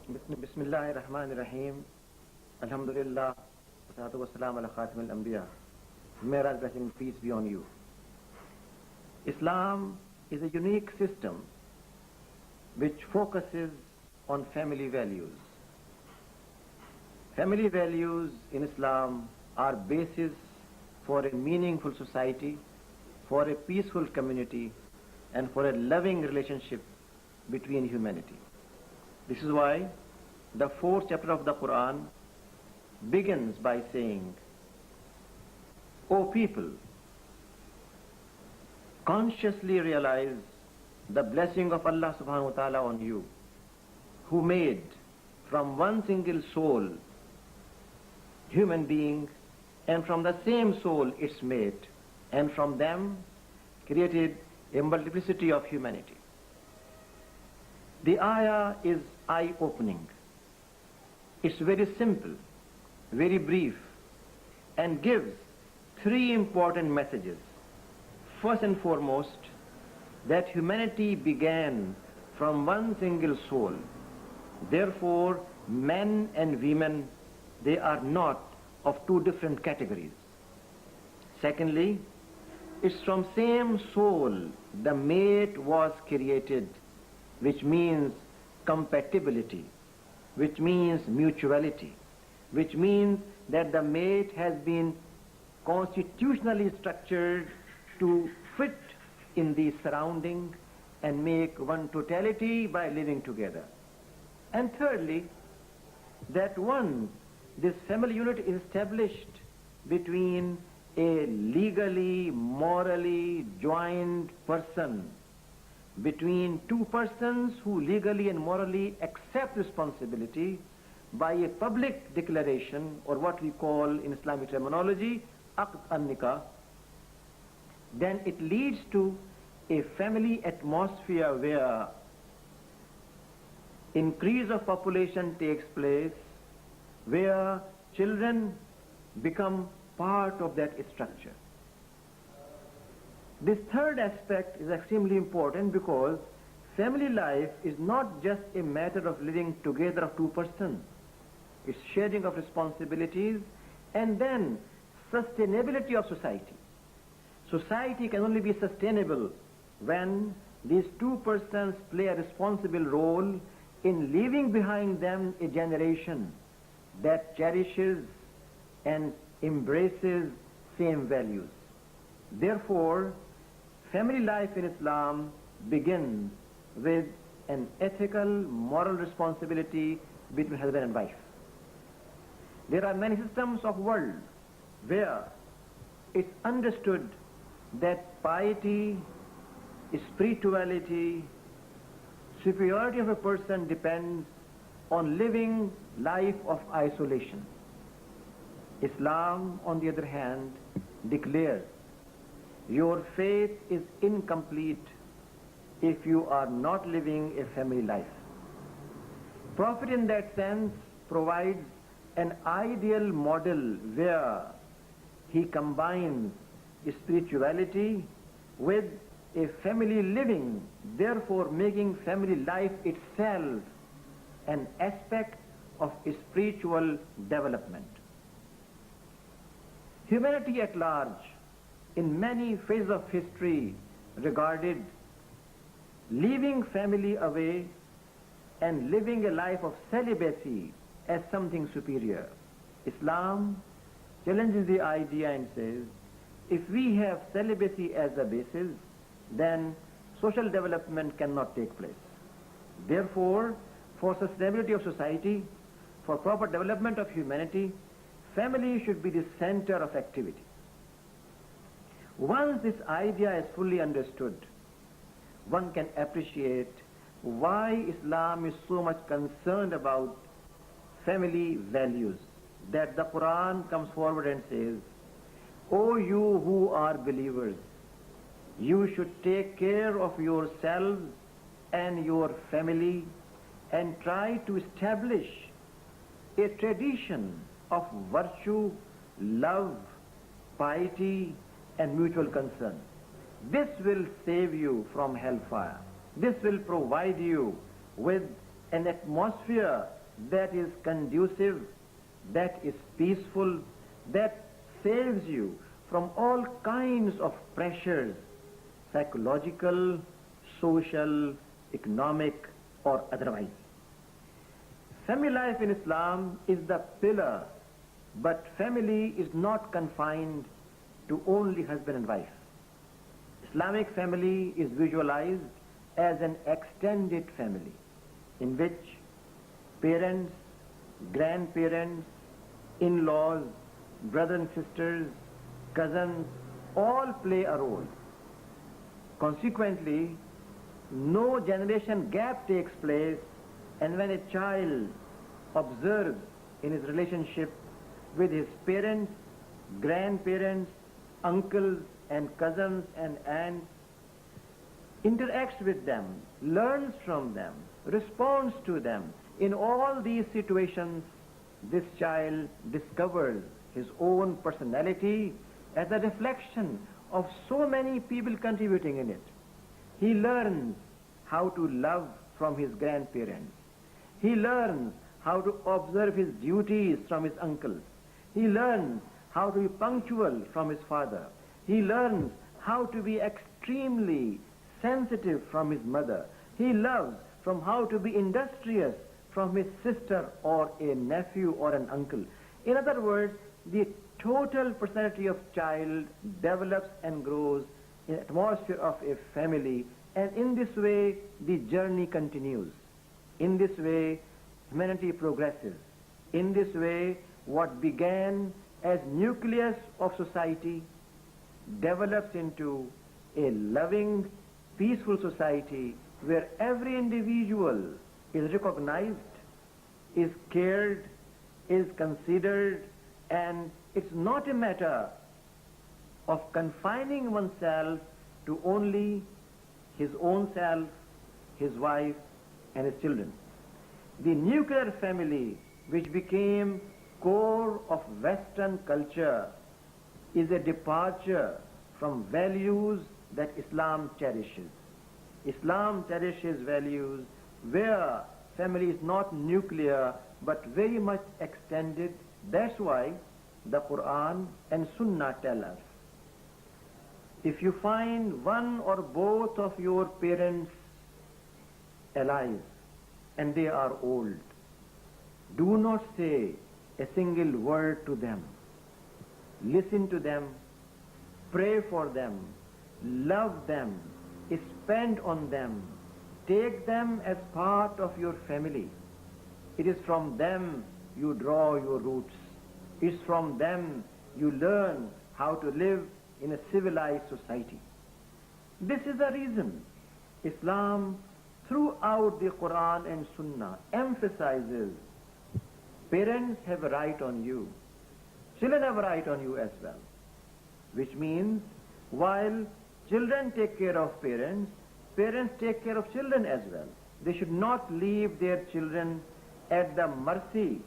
Bismillahir Rahmanir Rahim. Alhamdulillah. Wassalatu wassalamu ala khatim al-anbiya. May Allah's blessing and peace be on you. Islam is a unique system which focuses on family values. Family values in Islam are basis for a meaningful society, for a peaceful community, and for a loving relationship between humanity. This is why the 4th chapter of the Quran begins by saying, O people, consciously realize the blessing of Allah subhanahu wa ta'ala on you, who made from one single soul human being, and from the same soul its mate, and from them created a multiplicity of humanity. The ayah is eye-opening. It's very simple, very brief, and gives 3 important messages. First and foremost, that humanity began from one single soul. Therefore, men and women, they are not of 2 different categories. Secondly, it's from same soul the mate was created, which means compatibility, which means mutuality, which means that the mate has been constitutionally structured to fit in the surrounding and make one totality by living together. And thirdly, that once this family unit is established between a legally, morally joined person, between 2 persons who legally and morally accept responsibility by a public declaration, or what we call in Islamic terminology, aqd an-nikah, then it leads to a family atmosphere where increase of population takes place, where children become part of that structure. This third aspect is extremely important because family life is not just a matter of living together of 2 persons. It's sharing of responsibilities and then sustainability of society. Society can only be sustainable when these 2 persons play a responsible role in leaving behind them a generation that cherishes and embraces same values. Therefore, family life in Islam begins with an ethical, moral responsibility between husband and wife. There are many systems of world where it's understood that piety, spirituality, superiority of a person depends on living life of isolation. Islam, on the other hand, declares your faith is incomplete if you are not living a family life. Prophet in that sense provides an ideal model where he combines spirituality with a family living, therefore making family life itself an aspect of spiritual development. Humanity at large, in many phases of history, regarded leaving family away and living a life of celibacy as something superior. Islam challenges the idea and says, if we have celibacy as the basis, then social development cannot take place. Therefore, for sustainability of society, for proper development of humanity, family should be the center of activity. Once this idea is fully understood, one can appreciate why Islam is so much concerned about family values, that the Quran comes forward and says, O you who are believers, you should take care of yourselves and your family and try to establish a tradition of virtue, love, piety, and mutual concern. This will save you from hellfire. This will provide you with an atmosphere that is conducive, that is peaceful, that saves you from all kinds of pressures, psychological, social, economic, or otherwise. Family life in Islam is the pillar, but family is not confined to only husband and wife. Islamic family is visualized as an extended family in which parents, grandparents, in-laws, brothers and sisters, cousins, all play a role. Consequently, no generation gap takes place, and when a child observes in his relationship with his parents, grandparents, uncles and cousins and aunts, interacts with them, learns from them, responds to them, in all these situations, this child discovers his own personality as a reflection of so many people contributing in it. He learns how to love from his grandparents. He learns how to observe his duties from his uncles. He learns how to be punctual from his father. He learns how to be extremely sensitive from his mother. He learns from how to be industrious from his sister or a nephew or an uncle. In other words, the total personality of child develops and grows in the atmosphere of a family, and in this way the journey continues. In this way humanity progresses. In this way what began as nucleus of society develops into a loving, peaceful society where every individual is recognized, is cared, is considered, and it's not a matter of confining oneself to only his own self, his wife, and his children. The nuclear family, which became core of Western culture, is a departure from values that Islam cherishes. Islam cherishes values where family is not nuclear but very much extended. That's why the Quran and Sunnah tell us, if you find one or both of your parents alive and they are old, do not say a single word to them. Listen to them, pray for them, love them, spend on them, take them as part of your family. It is from them you draw your roots. It's from them you learn how to live in a civilized society. This is the reason Islam throughout the Quran and Sunnah emphasizes parents have a right on you. Children have a right on you as well. Which means while children take care of parents, parents take care of children as well. They should not leave their children at the mercy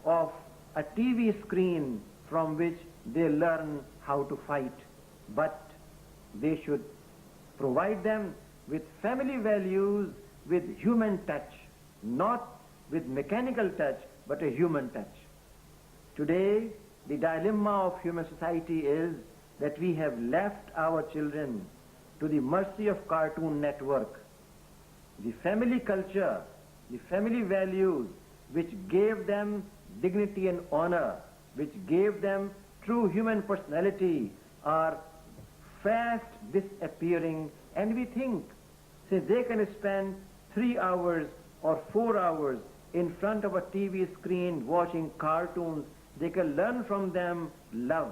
of a TV screen from which they learn how to fight, but they should provide them with family values, with human touch, not with mechanical touch, but a human touch. Today, the dilemma of human society is that we have left our children to the mercy of Cartoon Network. The family culture, the family values which gave them dignity and honor, which gave them true human personality, are fast disappearing, and we think since they can spend 3 hours or 4 hours in front of a TV screen watching cartoons, they can learn from them love.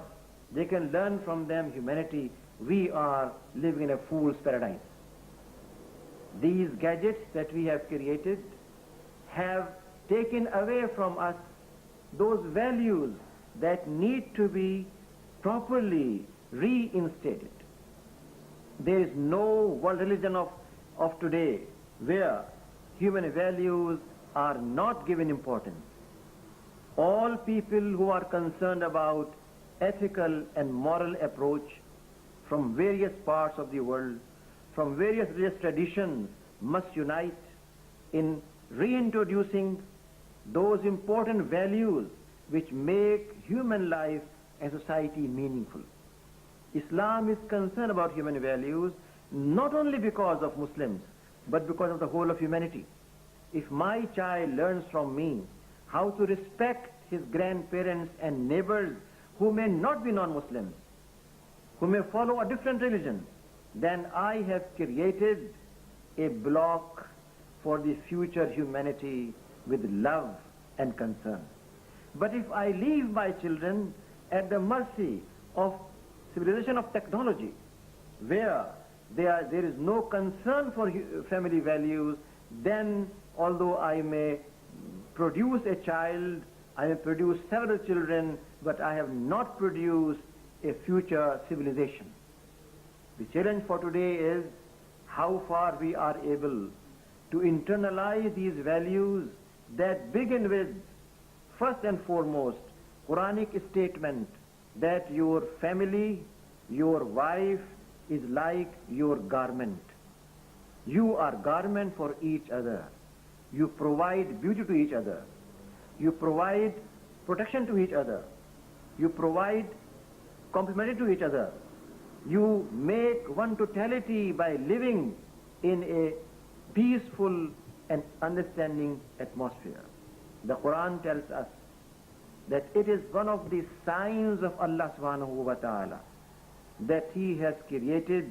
They can learn from them humanity. We are living in a fool's paradise. These gadgets that we have created have taken away from us those values that need to be properly reinstated. There is no world religion of today where human values are not given importance. All people who are concerned about ethical and moral approach from various parts of the world, from various religious traditions, must unite in reintroducing those important values which make human life and society meaningful. Islam is concerned about human values not only because of Muslims, but because of the whole of humanity. If my child learns from me how to respect his grandparents and neighbors who may not be non-Muslims, who may follow a different religion, then I have created a block for the future humanity with love and concern. But if I leave my children at the mercy of civilization of technology, where there is no concern for family values, then although I may produce a child, I may produce several children, but I have not produced a future civilization. The challenge for today is how far we are able to internalize these values that begin with, first and foremost, Quranic statement that your family, your wife is like your garment. You are garment for each other. You provide beauty to each other. You provide protection to each other. You provide complementary to each other. You make one totality by living in a peaceful and understanding atmosphere. The Quran tells us that it is one of the signs of Allah subhanahu wa ta'ala that He has created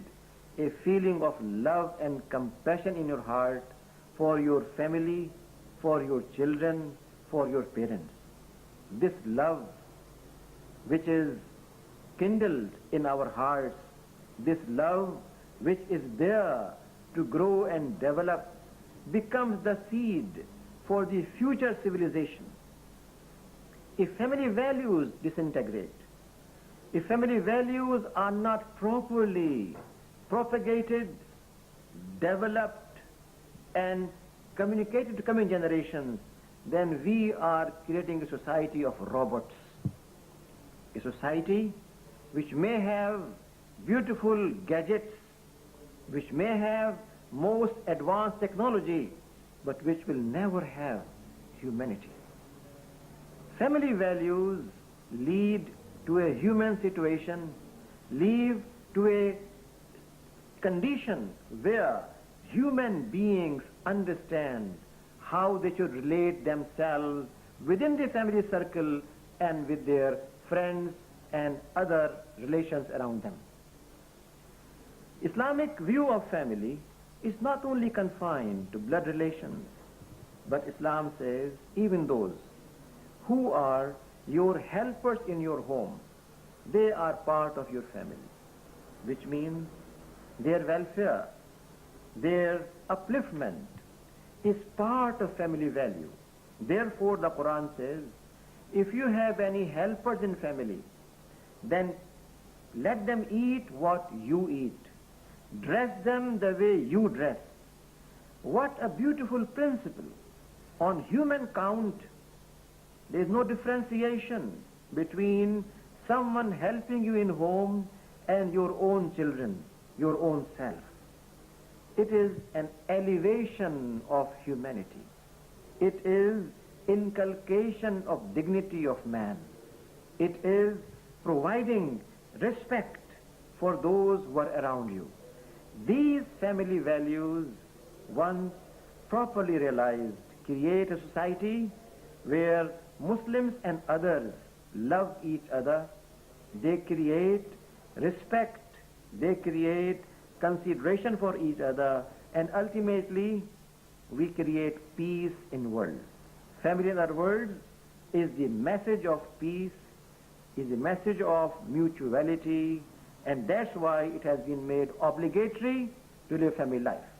a feeling of love and compassion in your heart for your family, for your children, for your parents. This love which is kindled in our hearts, this love which is there to grow and develop, becomes the seed for the future civilization. If family values disintegrate, if family values are not properly propagated, developed, and communicated to coming generations, then we are creating a society of robots. A society which may have beautiful gadgets, which may have most advanced technology, but which will never have humanity. Family values lead to a human situation, lead to a condition where human beings understand how they should relate themselves within the family circle and with their friends and other relations around them. Islamic view of family is not only confined to blood relations, but Islam says even those who are your helpers in your home, they are part of your family, which means their welfare, their upliftment is part of family value. Therefore, the Quran says, if you have any helpers in family, then let them eat what you eat. Dress them the way you dress. What a beautiful principle. On human count, there is no differentiation between someone helping you in home and your own children, your own self. It is an elevation of humanity. It is inculcation of dignity of man. It is providing respect for those who are around you. These family values, once properly realized, create a society where Muslims and others love each other. They create respect, they create consideration for each other, and ultimately we create peace in the world. Family, in other words, is the message of peace, is the message of mutuality, and that's why it has been made obligatory to live family life.